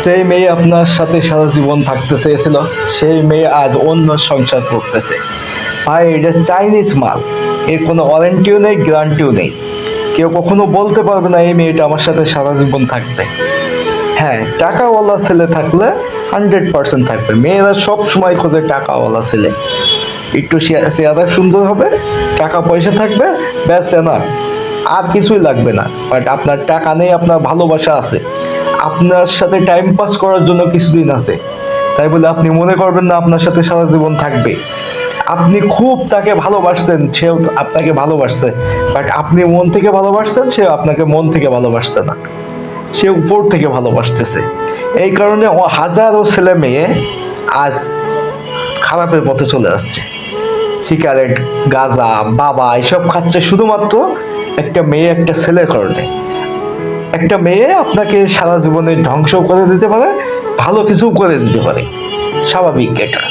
যেই মেয়ে আপনার সাথে সারা জীবন থাকতে চেয়েছিল সেই মেয়ে আজ অন্য সংসার করতেছে। ভাই এটা চাইনিজ মাল, এর কোনো ওয়ারেন্টিও নেই, গ্যারান্টিও নেই। কেউ কখনো বলতে পারবে না এই মেয়েটা আমার সাথে সারা জীবন থাকবে। হ্যাঁ, টাকাওয়ালা ছেলে থাকলে 100% থাকবে। মেয়েরা সব সময় খোঁজে টাকাওয়ালা ছেলে, একটু চেহারা সুন্দর হবে, টাকা পয়সা থাকবে, ব্যাস না, আর কিছুই লাগবে না। বাট আপনার টাকা নেই, আপনার ভালোবাসা আছে, আপনার সাথে টাইম পাস করার জন্য কিছুদিন আছে, তাই বলে আপনি মনে করবেন না আপনার সাথে সারা জীবন থাকবে। আপনি খুব তাকে ভালোবাসছেন, সেও আপনাকে ভালোবাসছে, বাট আপনি মন থেকে ভালোবাসছেন, সেও আপনাকে মন থেকে ভালোবাসছে না, সে উপর থেকে ভালোবাসতেছে। এই কারণে হাজারো ছেলে মেয়ে আজ খারাপের পথে চলে যাচ্ছে। সিগারেট, গাঁজা, বাবা এসব খাচ্ছে শুধুমাত্র একটা মেয়ে, একটা ছেলের কারণে। একটা মেয়ে আপনাকে সারা জীবনে ধ্বংস করে দিতে পারে, ভালো কিছু করে দিতে পারে, স্বাভাবিক এটা।